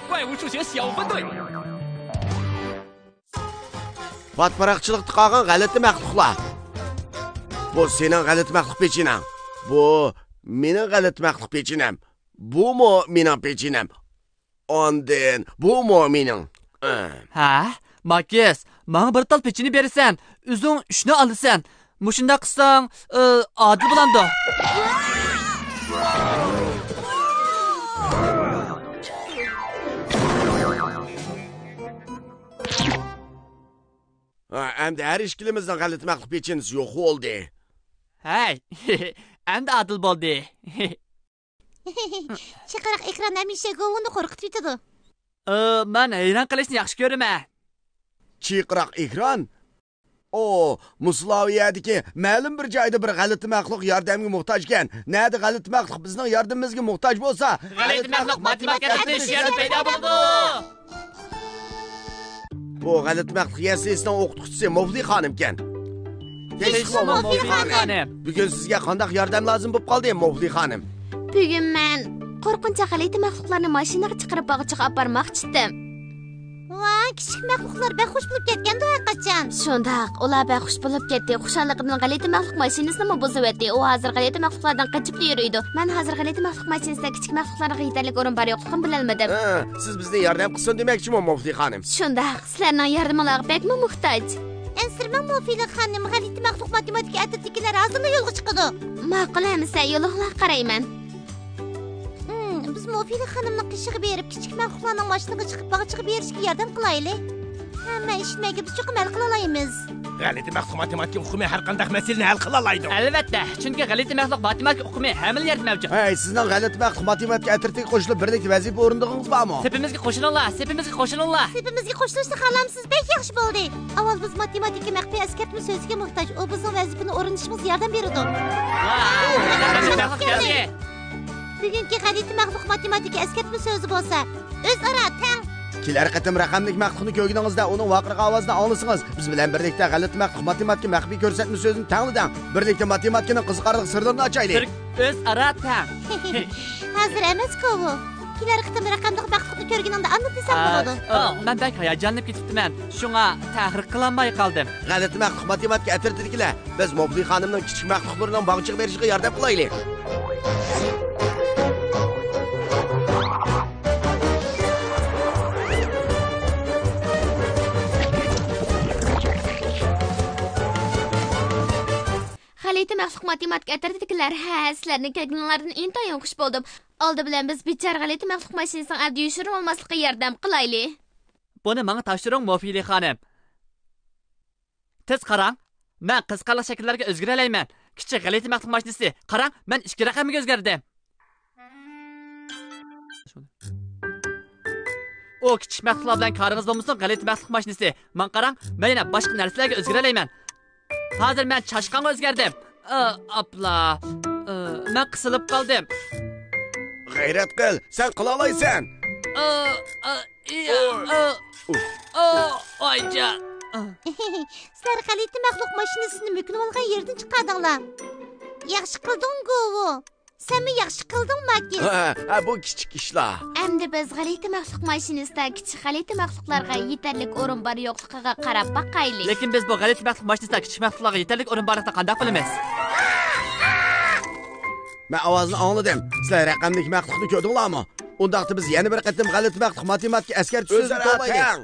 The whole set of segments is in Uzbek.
怪物数学小分队 Batparaqchilikda qolgan g'alati maxluqlar. Bu sening g'alati maxluq pechinang. Bu mening g'alati maxluq pechinam. Bu mening pechinam. Ondan bu mening. Ha, Makis, menga bir tal pechini bersan, o'zing 3 ni olasan. Mushunda qilsang, adil bo'ladi. Endi her ishkilimizdan g'alati maxluq pechinisi yo'q bo'ldi. Hey, endi adil bo'ldi. Chiqariq ekran hamisha govuni qo'rqitib yutadi. Men hayron qilishni yaxshi ko'raman. Chiqariq ekran? Muslaviyadagi ma'lum bir joyda bir g'alati maxluq yordamga muhtoj ekan. Nada g'alati maxluq bizning yordamimizga muhtoj bo'lsa, g'alati maxluq matematikada ishlar paydo bo'ldi. Bu g'alati maxluq yasasidan o'qituvchisi Mufli xonim ekan. Mufli xonim. Bugun sizga qanday yordam lozim bo'lib qoldi, Mufli xonim? Bugun men qo'rqinch g'alati maxluqlarni mashinaga chiqarib bog'ichiga olib bormoqchi edim. Voy, kichik maxluqlar baxush bo'lib ketganda qachon? Shundaq, ular baxush bo'lib ketdi. Xushalligidan g'alati maxluq mashinasini buzib o'tdi. U hozir g'alati maxluqlardan qochib yuriydi. Men hozir g'alati maxluq mashinasida kichik maxluqlarga yetarli o'rin bor yo'qligini bilolmadim. Siz bizga yordam qilsin demoqchimi, Mufli xonim? Shundaq, sizlarning yordamingizga bekmi muhtoj. Ensirman Mufli xonim, g'alati maxluq matematika atrofdagilar hozirla yo'lga chiqadi. Ma'qul hamsa, yo'lga qarayman. Biz Mufli xonimning qishig'i berib, kichik maxluqlarning mashinaga chiqib bog'ichiga berishga yordam qilaylik. Hamma ishmaga biz cho'qim hal qila olamiz. G'alati maxluq matematika o'qimi har qanday masalani hal qila oladi. Albatta, chunki g'alati maxluq matematika o'qimi hamma yerda mavjud. Hey, sizning g'alati maxluq matematika atrofga qo'shilib birlikda vazifa o'rindig'ingiz bormi? Sepimizga qo'shilinglar, sepimizga qo'shilinglar. Sepimizga qo'shilishni xohlamsiz, bek yaxshi bo'ldi. Avval biz matematika maxfiy eskartma so'ziga muhtoj. U bizning vazifani o'rganishimizga yordam beradi. Bugungi g'alati maxluq matematika eskartma so'zi bo'lsa, o'zaro tang. Kelar qatim raqamlik maxluqni ko'rganingizda uning voqea ovozini anglasangiz, biz bilan birlikda g'alati maxluq matematika maxfiy ko'rsatma so'zini tanglading. Birlikda matematikaning qiziqarli sirlarini ochaylik. O'zaro tang. Hozir emas-ku bu. Kelar qatim raqamlik maxluqni ko'rganingda anlatmasam bo'ladi. Men bak hayajonlanib ketibman. Shunga ta'xir qilolmay qoldim. G'alati maxluq matematika atrofdagilar, biz Mufli xonimning kichik maxluqlarining bog'ichiga berishiga yordam qilaylik. G'alati maxluq matematika atrofdagilar, sizlarning kelganinglardan intayin xush bo'ldim. Oldi bilan biz bichar g'alati maxluq mashinasining addi yushirib olmasligiga yordam qilaylik. Buni menga topshiring, Mufli xonim. Tez qarang. Men qisqarliq shakllarga o'zgaralayman. Kichik g'alati maxluq mashinasi. Qarang, men 2 raqamga o'zgardim. O kichik maxluqlar bilan qaringiz bo'lmasin, g'alati maxluq mashinasi. Men qarang, men yana boshqa narsalarga o'zgaralayman. Hozir men chashqonga o'zgardim. Apla. Men qisilib qoldim. G'ayrat qil, sen qila olaysan. Oyja. Sizlar g'alati maxluq mashinasini muknib olgan yerdan chiqardinglar. Yaxshi qilding-ku. Sen yaxshi qilding, Makis. Bu kichik ishlar. Endi biz g'alati maxluq mashinasida kichik g'alati maxluqlarga yetarli o'rin bor yo'qligiga qarab boqaylik. Lekin biz bu g'alati maxluq mashinasida kichik maxluqlarga yetarli o'rin borligini qanday bilamiz? Men ovozini angladim. Sizlar raqamlik maxluqni ko'rdinglarmi? Undaqda biz yana bir qatim g'alati maxluq matematika eskartma so'zini to'laylik.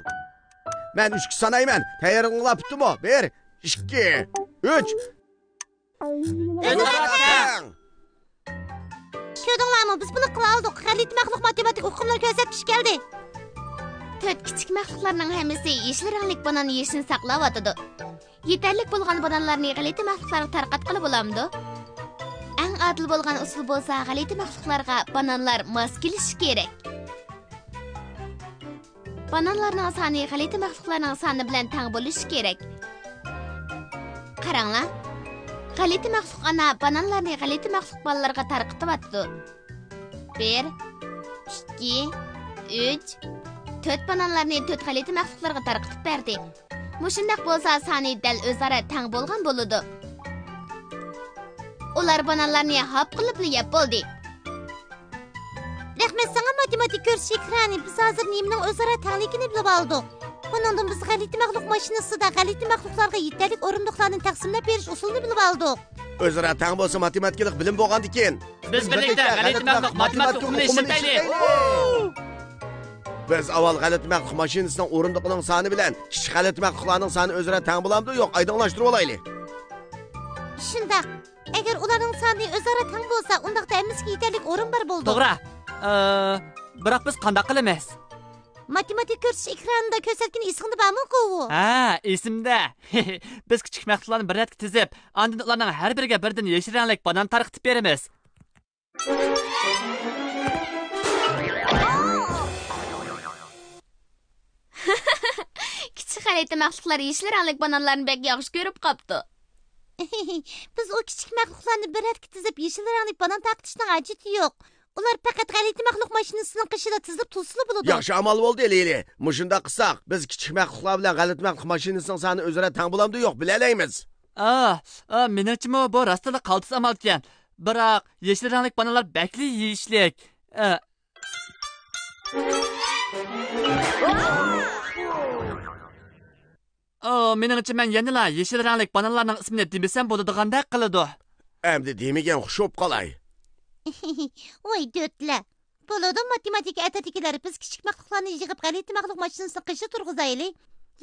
Men 3 sanayman. Tayyorlig'lar bitdimi? 1, 2, 3. Ko'rdinglarmi? Biz buni qila oldik. G'alati maxluq matematik o'qimlar ko'rsatkish keldi. 4 kichik maxluqlarning hammasi yeşil rangli banan yeyishni saqlab o'tadi. Yetarli bo'lgan bananlarni g'alati maxluqlarga tarqatqili bo'lamdi. Eng adil bo'lgan usul bo'lsa, g'alati maxluqlarga bananlar mos kelishi kerak. Bananlarning soni g'alati maxluqlarning soni bilan teng bo'lishi kerak. Qaranglar. G'alati maxluq ana bananlarni g'alati maxluq bolalarga tarqatib atdi. 1, 2, 3, 4 bananlarni 4 g'alati maxluqlarga tarqatib berdi. Mushundaq bo'lsa, soni dal o'zaro teng bo'lgan bo'ladi. Ular bananlarni hop qilib yeb bo'ldi. Rahmet sana matematik görüş ekranı. Biz hazır Nim'nin özara tanglikini bilip aldık. Bunundan biz g'alati maxluq mashinasida g'alati maxluqlarga yetarli o'rindiqlarni taqsimlab berish usulini bilib oldik. O'zaro tang bo'lsa matematiklik bilim bo'lgan ekan. Biz birlikda g'alati maxluq matematik o'qimini ishlataylik. Biz avval g'alati maxluq mashinasining o'rindiqining soni bilan kichik g'alati maxluqlarning soni o'zaro tang bo'lamdi, yo'q, oydinlashtirib olaylik. Shundoq. Agar ularning soni o'zaro tang bo'lsa, undaqda hammasiga yetarli o'rin bor bo'ldi. To'g'ri. Biroq biz qanday qilamiz? Matematik ko'rsatish ekranida ko'rsatgan ismini bormi qo'vu? Ha, esimda. Biz kichik maxluqlarni bir ratga tizib, andin ularning har biriga birdan yashil ranglik banan tarqitib beramiz. Kichik g'alati maxluqlar yashil ranglik bananlarni bek yaxshi ko'rib qopti. Biz o kichik maxluqlarni bir ratga tizib yashil ranglik banan tarqitishning hojati yo'q. Ular faqat g'alati maxluq mashinasining qishida tizib tusilib bo'ladi. Yaxshi amal bo'ldi, Leyli. Mushunda qilsak, biz kichik maxluqlar bilan g'alati maxluq mashinasining soni o'zaro tang bo'lamdi, yo'q, bilalaymiz. Menimcha bu rostila qaltis amal ekan. Biroq yashil ranglik bananlar bakli yeyishlik. Menimcha men yana yashil ranglik bananlarning ismini demasam bo'ladigandek qiladi. Endi demagan xushib qolay. Voy dötla. Bo'ladi matematik atatikilar biz kichik maxluqlarni yig'ib g'alati maxluq mashinasini qishga turg'izaylik.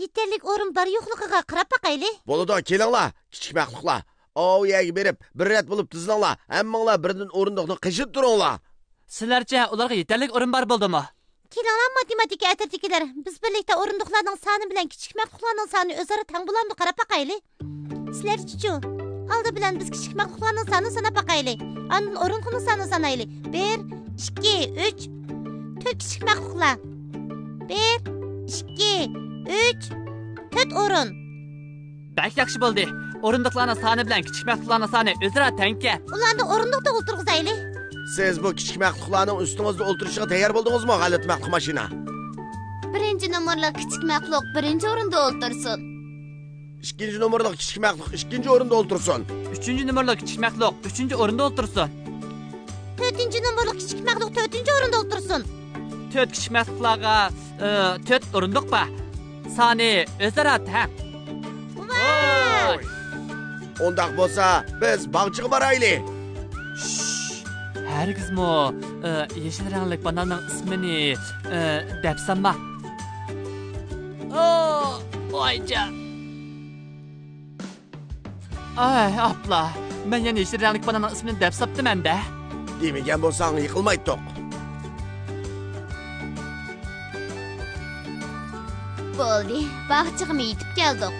Yetarlik o'rin bor yo'qligiga qarab boqaylik. Bo'ladi, kelinglar, kichik maxluqlar. Oyaga berib, bir rat bo'lib tizlanglar. Hammanglar birdan o'rindiqni qishib turinglar. Sizlarcha ularga yetarlik o'rin bor bo'ldimi? Kelinglar matematik atatikilar. Biz birlikda o'rindiqlarning soni bilan kichik maxluqlarning soni o'zaro tang bo'lamdi qarab boqaylik. Sizlar-chi? Aldı bilan biz kichik maxluqlarning sonini sanab boqaylik. Andin o'rindiqning sonini sanaylik. 1, 2, 3. 4 kichik maxluqlar. 1, 2, 3. 4 o'rin. Bak yaxshi bo'ldi. O'rindiqlarning soni bilan kichik maxluqlarning soni o'zaro tangga. Ularni o'rindiqda o'ltirg'izaylik. Siz bu kichik maxluqlarning ustingizda o'ltirishga tayyor bo'ldingizmi, g'alati maxluq mashina? Birinchi nomerli kichik maxluq birinchi o'rinda o'ltirsin. Ikkinchi nomerli kichik maxluq ikkinchi o'rinda o'ltirsin. Uchinchi nomerli kichik maxluq uchinchi o'rinda o'ltirsin. To'rtinchi nomerli kichik maxluq to'rtinchi o'rinda o'ltirsin. To'rt kichik maxluqlarga 4 o'rindiq bor. Soni o'zaro tang. Voy! Undaq bo'lsa, biz bog'chiga boraylik. Hargizmi yashil ranglik bananning ismini depsanma. Oyja. Ay, apla. Men yana yashil ranglik bananning ismini depsaptiman-da. Demagan bo'lsang, yiqilmaydiq. Bo'ldi, bog'chiga yetib keldik.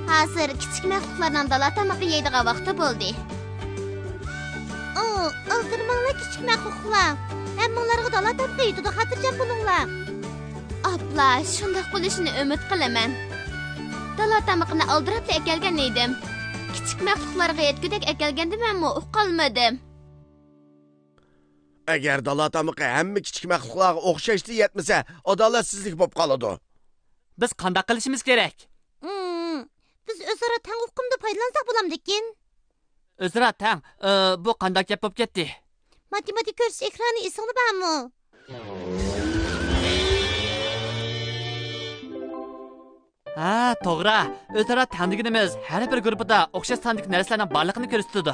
Hozir kichik maxluqlarning dala tamoqi yeydigan vaqti bo'ldi. O'ldirmanglar kichik maxluqlar. Hammanglarga dala tamoqi yeydi, xotirjam bo'linglar. Abla, shunday bo'lishini umid qilaman. Dala tamoqini oldirib kelgan edim. Kichik maxluqlarga yetgudek ekelganda menmi uqolmadim. Agar dala tamoqi hamma kichik maxluqlarga o'xshashdi yetmasa, adolatsizlik bo'lib qoladi. Biz qanday qilishimiz kerak? Biz o'zaro tang uqumda foydalansak bo'lamdikin. O'zaro tang, bu qanday gap bo'lib ketdi? Matematik ko'rish ekrani esingda bormi? To'g'ri. O'zaro tangligimiz har bir guruhda o'xshash sonlik narsalarning borligini ko'rsatadi.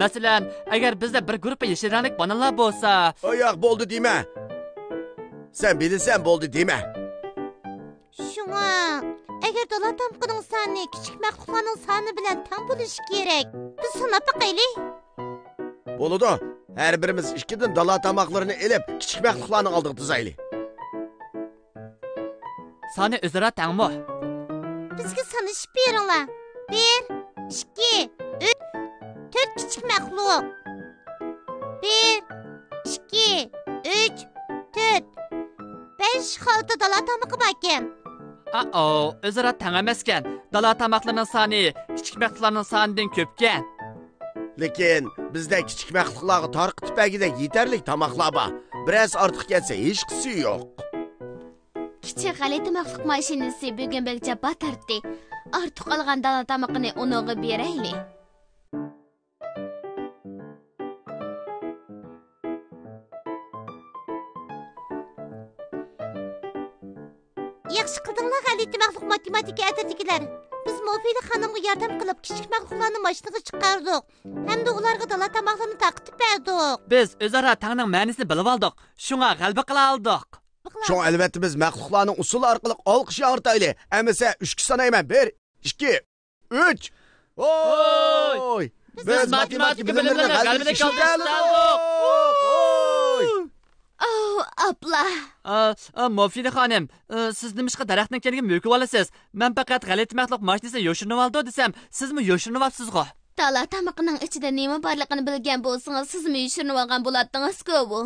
Masalan, agar bizda bir guruhda yashil ranglik bananlar bo'lsa, Oyoq bo'ldi dema. Sen bilirsan bo'ldi dema. Shunga, agar dala tamoqining soni kichik maxluqlarning soni bilan teng bo'lishi kerak. Biz sanab boqaylik. Bo'ladi. Har birimiz ikkidan dala tamoqlarini elib, kichik maxluqlarni oldiga tizaylik. soni o'zaro tengmi? Bizga sanishib beringlar. 1, 2, 3. 4 kichik maxluq. 1, 2, 3, 4. 5 xalta dala tamoqi bor ekan. O'zaro teng emaskan. Dala tamoqlarning soni kichik maxluqlarning sonidan ko'pkan. Lekin bizda kichik maxluqlarga tarqitib bergidek yetarli tamoqlar bor. Biroz ortiq ketsa hech qisi yo'q. Kichik g'alati maxluq mashinasi bugun belcha batardi. Ortiq olgan dala tamoqini unuga beraylik. Yaxşı qildinglar g'alati maxluq matematika atratikilar. Biz Mofida xonimga yordam qilib kichik maxluqlarni mashinaga chiqardik. Hamda ularga dala tomoqlarni taqitib berdik. Biz o'zaro tangning ma'nosini bilib oldik. Shunga g'alaba qila oldik. Şu albatta biz maxluqlarning usuli orqali olqish ortayli. Amasa 3 sanayman. 1 2 3. Oy! Biz matematika bilimlarini g'alaba qildik. Oh, abla. Mofida xonim, siz nimishqa daraxtning keniga mo'kib olasiz? Men faqat g'alati maxluq mashinasi yo'shirinib oldi desam, sizmi yo'shirinib olibsiz-ku? Dala tomoqining ichida nima borligini bilgan bo'lsangiz, sizmi yo'shirinib olgan bo'lardingiz-ku bu?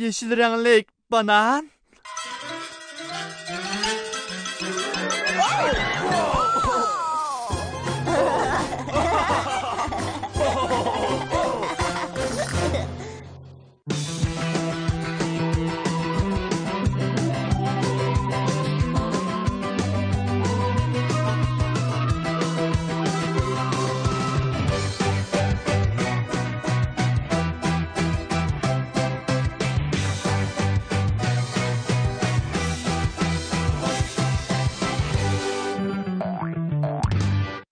Yeşil ranglik banan.